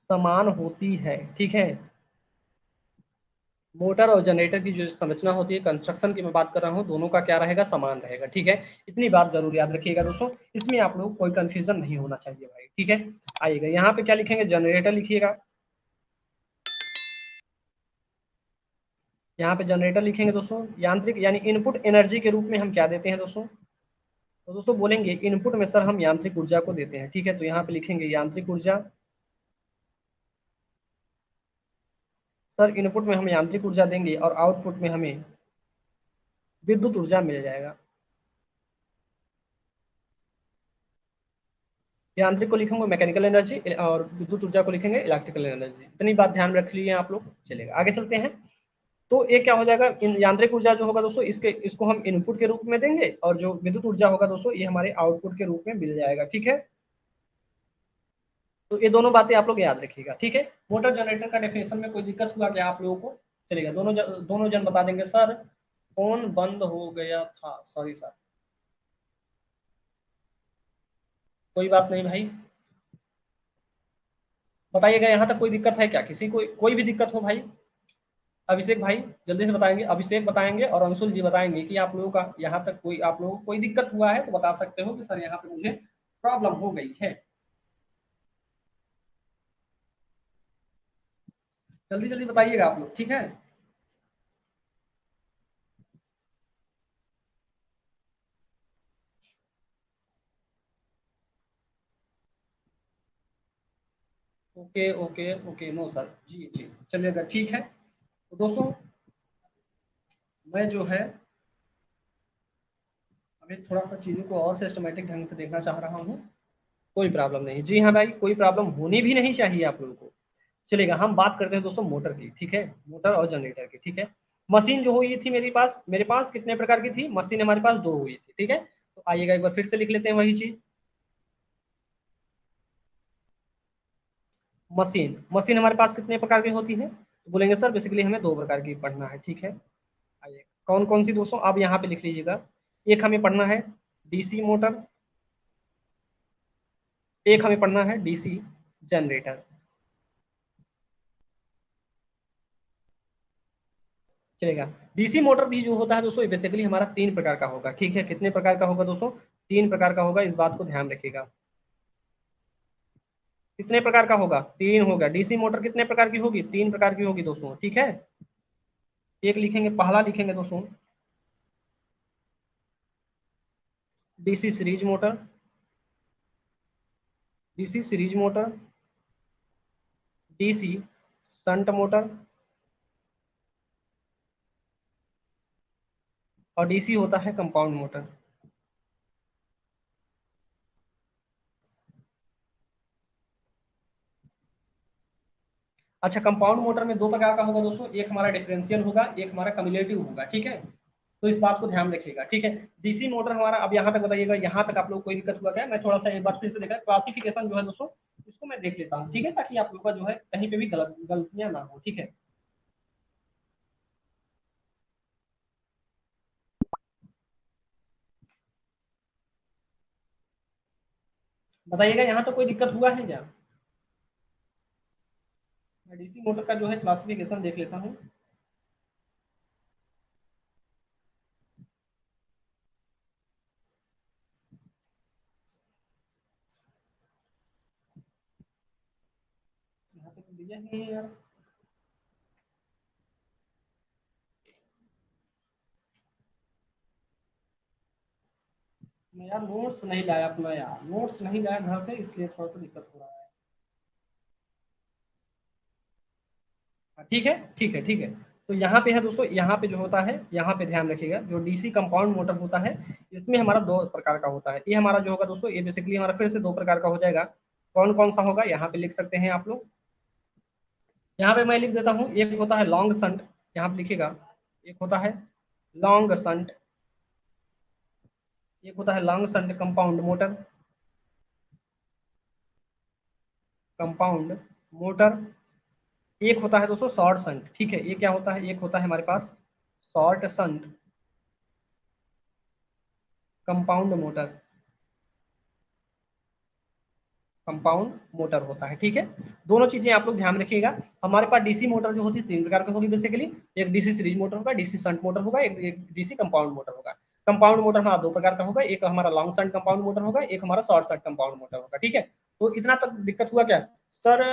समान होती है, ठीक है। मोटर और जनरेटर की जो संरचना होती है, कंस्ट्रक्शन की मैं बात कर रहा हूँ, दोनों का क्या रहेगा, समान रहेगा, ठीक है। इतनी बात जरूर याद रखिएगा दोस्तों, इसमें आप लोग कोई कंफ्यूजन नहीं होना चाहिए भाई, ठीक है। आइएगा यहाँ पे क्या लिखेंगे, जनरेटर लिखिएगा, यहाँ पे जनरेटर लिखेंगे दोस्तों। यांत्रिक यानी इनपुट एनर्जी के रूप में हम क्या देते हैं दोस्तों, तो दोस्तों बोलेंगे इनपुट में सर हम यांत्रिक ऊर्जा को देते हैं, ठीक है। तो यहाँ पे लिखेंगे यांत्रिक ऊर्जा, सर इनपुट में हम यांत्रिक ऊर्जा देंगे और आउटपुट में हमें विद्युत ऊर्जा मिल जाएगा। यांत्रिक को लिखेंगे मैकेनिकल एनर्जी और विद्युत ऊर्जा को लिखेंगे इलेक्ट्रिकल एनर्जी। इतनी बात ध्यान रख लिए आप लोग, चलेगा आगे चलते हैं। तो ये क्या हो जाएगा, यांत्रिक ऊर्जा जो होगा दोस्तों, इसको हम इनपुट के रूप में देंगे और जो विद्युत ऊर्जा होगा दोस्तों ये हमारे आउटपुट के रूप में मिल जाएगा, ठीक है। तो ये दोनों बातें आप लोग याद रखिएगा, ठीक है। मोटर जनरेटर का डेफिनेशन में कोई दिक्कत हुआ क्या आप लोगों को, चलेगा। दोनों जन बता देंगे सर फोन बंद हो गया था, सॉरी सर, कोई बात नहीं भाई, बताइएगा यहाँ तक कोई दिक्कत है क्या, किसी को कोई भी दिक्कत हो भाई। अभिषेक भाई जल्दी से बताएंगे, अभिषेक बताएंगे और अंशुल जी बताएंगे कि आप लोगों का यहाँ तक कोई आप लोगों को कोई दिक्कत हुआ है तो बता सकते हो कि सर यहाँ पे मुझे प्रॉब्लम हो गई है। जल्दी जल्दी बताइएगा आप लोग, ठीक है। Okay okay okay, no sir, जी जी चलिएगा, ठीक है। तो दोस्तों मैं जो है अभी थोड़ा सा चीज़ों को और सिस्टमेटिक ढंग से देखना चाह रहा हूँ। कोई प्रॉब्लम नहीं, जी हाँ भाई, कोई प्रॉब्लम होनी भी नहीं चाहिए आप लोगों को। चलेगा, हम बात करते हैं दोस्तों मोटर की, ठीक है, मोटर और जनरेटर की, ठीक है। मशीन जो हुई थी मेरे पास कितने प्रकार की थी, मशीन हमारे पास दो हुई थी, ठीक है। तो आइएगा एक बार फिर से लिख लेते हैं वही चीज, मशीन मशीन हमारे पास कितने प्रकार की होती है, तो बोलेंगे सर बेसिकली हमें दो प्रकार की पढ़ना है, ठीक है। आइए कौन कौन सी दोस्तों, आप यहाँ पे लिख लीजिएगा। एक हमें पढ़ना है डीसी मोटर, एक हमें पढ़ना है डीसी जनरेटर, चलेगा। डीसी मोटर भी जो होता है दोस्तों बेसिकली हमारा तीन प्रकार का होगा, ठीक है। कितने प्रकार का होगा दोस्तों, तीन प्रकार का होगा, इस बात को ध्यान रखिएगा। कितने प्रकार का होगा, तीन होगा। डीसी मोटर कितने प्रकार की होगी, तीन प्रकार की होगी दोस्तों, ठीक है। एक लिखेंगे, पहला लिखेंगे दोस्तों DC series motor, DC series motor, DC shunt motor और डीसी होता है कंपाउंड मोटर। अच्छा, कंपाउंड मोटर में दो प्रकार का होगा दोस्तों, एक हमारा डिफरेंशियल होगा, एक हमारा कम्युलेटिव होगा, ठीक है। तो इस बात को ध्यान रखिएगा, ठीक है। डीसी मोटर हमारा, अब यहाँ तक बताइएगा, यहाँ तक आप लोग को कोई दिक्कत हुआ क्या, मैं थोड़ा सा एक बार फिर से देखा क्लासिफिकेशन जो है दोस्तों, इसको मैं देख लेता हूँ, ठीक है, ताकि आप लोग का जो है कहीं पे भी गलतियां ना हो, ठीक है। बताइएगा यहाँ तो कोई दिक्कत हुआ है क्या, मैं डीसी मोटर का जो है क्लासिफिकेशन देख लेता हूँ। नहीं है यार, मैं यार नोट्स नहीं लाया अपना, यार नोट्स नहीं लाया घर से, इसलिए थोड़ा सा दिक्कत हो रहा है। हाँ, ठीक है ठीक है ठीक है। तो यहाँ पे है दोस्तों, यहाँ पे जो होता है, यहाँ पे ध्यान रखिएगा, जो डीसी कंपाउंड मोटर होता है, इसमें हमारा दो प्रकार का होता है। ये हमारा जो होगा दोस्तों, ये बेसिकली हमारा फिर से दो प्रकार का हो जाएगा। कौन कौन सा होगा यहाँ पे लिख सकते हैं आप लोग। यहाँ पे मैं लिख देता हूँ, एक होता है लॉन्ग संट, यहाँ पे लिखिएगा, एक होता है लॉन्ग संट, एक होता है long shunt compound motor, compound motor. एक होता है दोस्तों शॉर्ट संट, ठीक है, ये क्या होता है, एक होता है हमारे पास short shunt compound motor, compound motor होता है, ठीक है। दोनों चीजें आप लोग ध्यान रखिएगा। हमारे पास डीसी मोटर जो होती है तीन प्रकार की होगी बेसिकली, एक डीसी सीरीज मोटर होगा, डीसी शंट मोटर होगा, एक डीसी कंपाउंड मोटर होगा। कंपाउंड मोटर हमारा दो प्रकार का होगा, एक हमारा लॉन्ग शंट कंपाउंड मोटर होगा, एक हमारा शॉर्ट शंट कंपाउंड मोटर होगा, ठीक है। तो इतना तक दिक्कत हुआ क्या सर?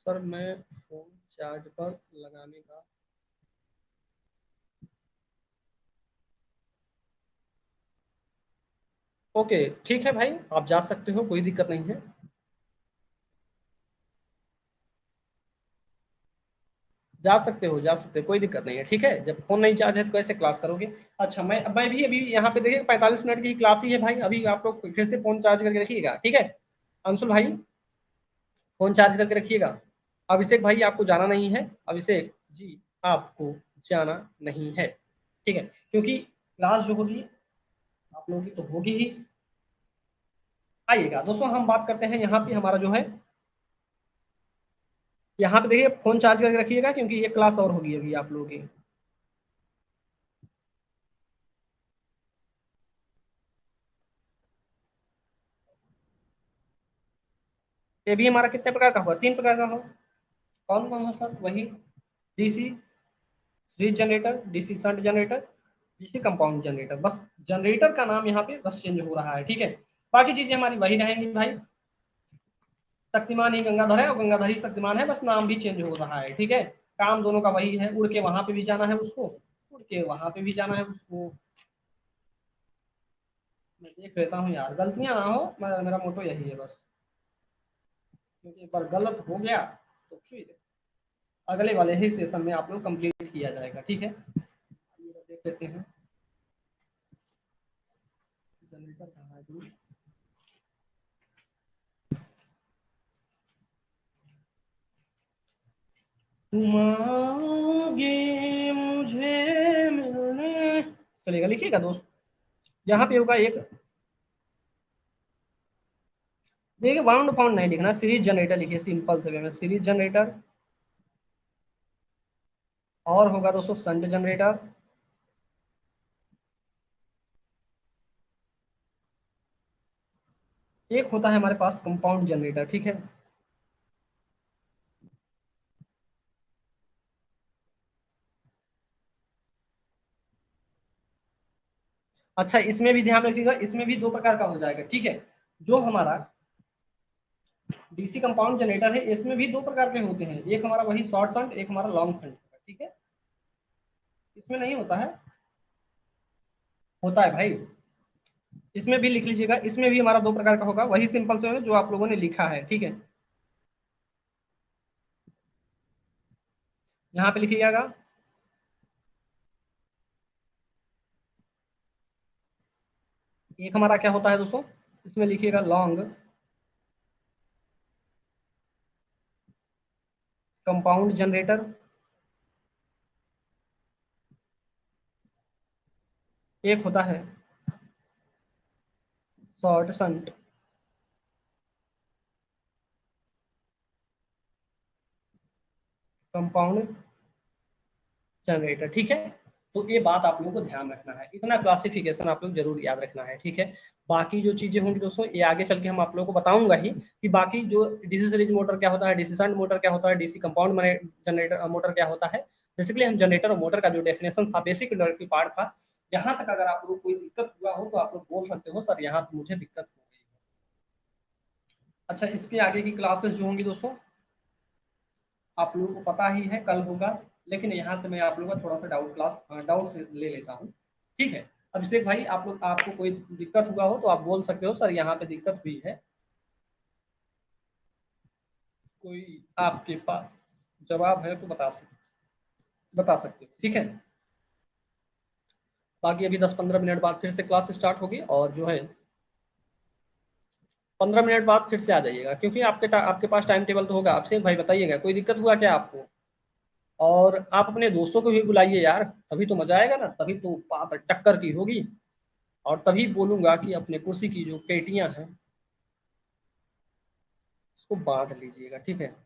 सर मैं फोन चार्ज पर लगाने का, ओके ठीक है भाई, आप जा सकते हो, कोई दिक्कत नहीं है। जा सकते हो, जा सकते हो, कोई दिक्कत नहीं है, ठीक है। जब फोन नहीं चार्ज है तो कैसे क्लास करोगे? अच्छा, मैं भी अभी यहाँ पे देखिए 45 मिनट की ही क्लास ही है भाई, अभी आप लोग फिर से फोन चार्ज करके रखिएगा, ठीक है। अंशुल भाई, फोन चार्ज करके रखिएगा। अभिषेक भाई आपको जाना नहीं है, अभिषेक जी आपको जाना नहीं है, ठीक है, क्योंकि क्लास जो होगी आप लोगों की तो होगी ही। आइएगा दोस्तों, हम बात करते हैं यहाँ पे हमारा जो है, यहाँ पे देखिए फोन चार्ज करके रखिएगा, क्योंकि ये क्लास और होगी अभी आप लोगों की। ये भी हमारा कितने प्रकार का होगा, तीन प्रकार का होगा। कौन कौन सा सर? वही DC series generator, DC shunt generator, DC compound generator, बस जनरेटर का नाम यहाँ पे बस चेंज हो रहा है, ठीक है। बाकी चीजें हमारी वही रहेंगी भाई। शक्तिमान ही गंगाधर है और गंगाधर ही शक्तिमान है, बस नाम भी चेंज हो रहा है, ठीक है। काम दोनों का वही है, उड़ के वहां पे भी जाना है उसको, उड़ के वहां पे भी जाना है उसको। मैं देख लेता हूँ यार, गलतियां ना हो, मेरा मोटो यही है बस, क्योंकि एक बार गलत हो गया तो फिर अगले वाले ही सेशन में आप लोग कंप्लीट किया जाएगा, ठीक है। ये देख लेते हैं जनरेटर कहाँ है दूर? तुम आओगे मुझे मिलने, चलेगा, लिखिएगा दोस्त। यहाँ पे होगा एक, देखिए बाउंड फाउंड नहीं लिखना, सीरीज जनरेटर लिखिए सिंपल से वे में, सीरीज जनरेटर। और होगा दोस्तों संट जनरेटर, एक होता है हमारे पास कंपाउंड जनरेटर, ठीक है। अच्छा, इसमें भी ध्यान रखिएगा, इसमें भी दो प्रकार का हो जाएगा, ठीक है। जो हमारा डीसी कंपाउंड जनरेटर है, इसमें भी दो प्रकार के होते हैं, एक हमारा वही शॉर्ट शंट, एक हमारा लॉन्ग शंट, ठीक है। इसमें नहीं होता है, होता है भाई, इसमें भी लिख लीजिएगा, इसमें भी हमारा दो प्रकार का होगा, वही सिंपल से जो आप लोगों ने लिखा है, ठीक है। यहाँ पे लिखिएगा, एक हमारा क्या होता है दोस्तों, इसमें लिखिएगा लॉन्ग कंपाउंड जनरेटर, एक होता है शॉर्ट शंट कंपाउंड जनरेटर, ठीक है। तो ये बात आप लोगों को ध्यान रखना है, इतना क्लासिफिकेशन आप लोग जरूर याद रखना है, ठीक है। बाकी जो चीजें होंगी दोस्तों, ये आगे चल के हम आप लोगों को बताऊंगा ही, कि बाकी जो डीसी सीरीज मोटर क्या होता है, डीसी शंट मोटर क्या होता है, डीसी कंपाउंड जनरेटर मोटर क्या होता है। बेसिकली हम जनरेटर और मोटर का जो डेफिनेशन था, बेसिक की पार्ट था, यहाँ तक अगर आप लोग को कोई दिक्कत हुआ हो तो आप लोग बोल सकते हो सर यहाँ पे मुझे दिक्कत हो गई। अच्छा, इसके आगे की क्लासेस जो होंगी दोस्तों, आप लोगों को पता ही है कल होगा, लेकिन यहाँ से मैं आप लोगों का थोड़ा सा डाउट से ले लेता हूँ, ठीक है। अभिषेक भाई आप लोग, आपको कोई दिक्कत हुआ हो तो आप बोल सकते हो सर यहाँ पे दिक्कत हुई है, कोई आपके पास जवाब है तो बता सकते हो, ठीक है। बाकी अभी 10-15 मिनट बाद फिर से क्लास स्टार्ट होगी, और जो है 15 मिनट बाद फिर से आ जाइएगा, क्योंकि आपके पास टाइम टेबल तो होगा। आपसे भाई बताइएगा कोई दिक्कत हुआ क्या आपको, और आप अपने दोस्तों को भी बुलाइए यार, तभी तो मजा आएगा ना, तभी तो बात टक्कर की होगी। और तभी बोलूंगा कि अपने कुर्सी की जो पेटियां हैं उसको बांध लीजिएगा, ठीक है।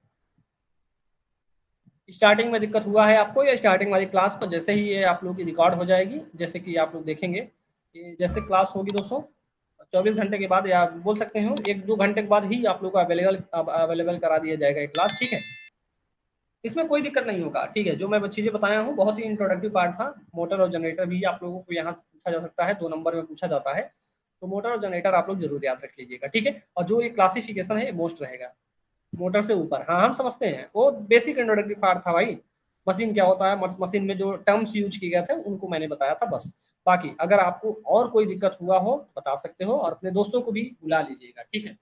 स्टार्टिंग में दिक्कत हुआ है आपको, या स्टार्टिंग वाली क्लास पर जैसे ही ये आप लोगों की रिकॉर्ड हो जाएगी, जैसे कि आप लोग देखेंगे कि जैसे क्लास होगी दोस्तों 24 घंटे के बाद, या बोल सकते हो 1-2 घंटे के बाद ही आप लोग को अवेलेबल करा दिया जाएगा ये क्लास, ठीक है। इसमें कोई दिक्कत नहीं होगा, ठीक है। जो मैं चीजें बताया हूँ बहुत ही इंट्रोडक्टिव पार्ट था। मोटर और जनरेटर भी आप लोगों को यहाँ से पूछा जा सकता है, 2 नंबर में पूछा जाता है, तो मोटर और जनरेटर आप लोग जरूर याद रख लीजिएगा, ठीक है। और जो ये क्लासिफिकेशन है मोस्ट रहेगा मोटर से ऊपर, हाँ हम समझते हैं, वो बेसिक इंट्रोडक्टिव पार्ट था भाई। मशीन क्या होता है, मशीन में जो टर्म्स यूज किए गए थे उनको मैंने बताया था बस। बाकी अगर आपको और कोई दिक्कत हुआ हो बता सकते हो, और अपने दोस्तों को भी बुला लीजिएगा, ठीक है।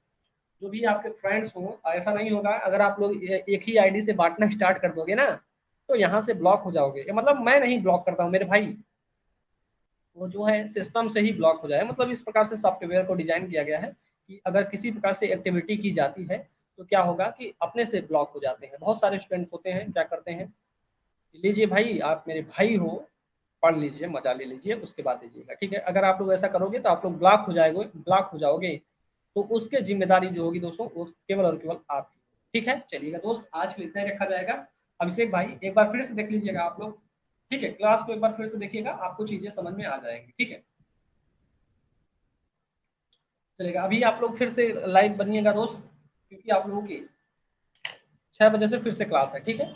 जो भी आपके फ्रेंड्स हो, ऐसा नहीं होगा अगर आप लोग एक ही आईडी से बांटना स्टार्ट कर दोगे ना, तो यहाँ से ब्लॉक हो जाओगे। मतलब मैं नहीं ब्लॉक करता हूँ मेरे भाई, वो जो है सिस्टम से ही ब्लॉक हो जाए। मतलब इस प्रकार से सॉफ्टवेयर को डिजाइन किया गया है कि अगर किसी प्रकार से एक्टिविटी की जाती है तो क्या होगा कि अपने से ब्लॉक हो जाते हैं। बहुत सारे स्टूडेंट होते हैं क्या करते हैं, लीजिए भाई आप मेरे भाई हो, पढ़ लीजिए मजा ले लीजिए उसके बाद दीजिएगा, ठीक है। अगर आप लोग ऐसा करोगे तो आप लोग ब्लॉक हो जाओगे, तो उसके जिम्मेदारी जो होगी दोस्तों वो केवल और केवल आपकी, ठीक है। चलिएगा दोस्त, आज के लिए इतना ही रखा जाएगा। अभिषेक भाई एक बार फिर से देख लीजिएगा आप लोग, ठीक है। क्लास को एक बार फिर से देखिएगा, आपको चीजें समझ में आ जाएंगी, ठीक है। चलेगा, अभी आप लोग फिर से लाइव बनिएगा दोस्त, क्योंकि आप लोगों की 6 बजे से फिर से क्लास है, ठीक है।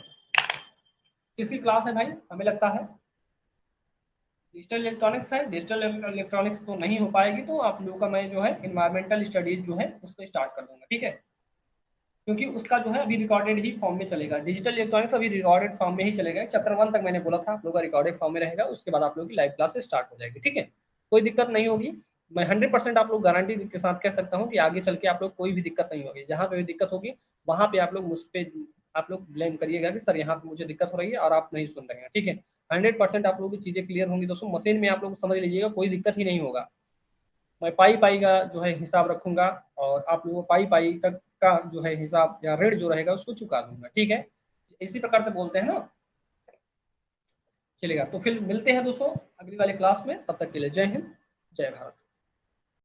किसकी क्लास है भाई, हमें लगता है डिजिटल इलेक्ट्रॉनिक्स है। डिजिटल इलेक्ट्रॉनिक्स तो नहीं हो पाएगी, तो आप लोगों का मैं जो है इन्वायरमेंटल स्टडीज जो है उसको स्टार्ट कर दूंगा, ठीक है। क्योंकि उसका जो है अभी रिकॉर्डेड ही फॉर्म में चलेगा। डिजिटल इलेक्ट्रॉनिक्स अभी रिकॉर्डेड फॉर्म में ही चलेगा। चैप्टर 1 तक मैंने बोला था आप लोगों का रिकॉर्डेड फॉर्म में रहेगा, उसके बाद आप लोगों की लाइव क्लास स्टार्ट हो जाएगी, ठीक है। कोई दिक्कत नहीं होगी, मैं 100% आप लोग गारंटी के साथ कह सकता हूँ कि आगे चल के आप लोग कोई भी दिक्कत नहीं होगी। जहाँ पे भी दिक्कत होगी वहाँ पे आप लोग मुझ पे आप लोग ब्लेम करिएगा कि सर यहाँ पे मुझे दिक्कत हो रही है और आप नहीं सुन रहे हैं, ठीक है। 100% आप लोगों की चीजें क्लियर होंगी दोस्तों। मशीन में आप लोग समझ लीजिएगा कोई दिक्कत ही नहीं होगा। मैं पाई पाई का जो है हिसाब रखूंगा, और आप लोगों को पाई पाई तक का जो है हिसाब या ऋण जो रहेगा उसको चुका दूंगा, ठीक है। इसी प्रकार से बोलते हैं ना। चलेगा, तो फिर मिलते हैं दोस्तों अगली वाली क्लास में, तब तक के लिए जय हिंद, जय भारत।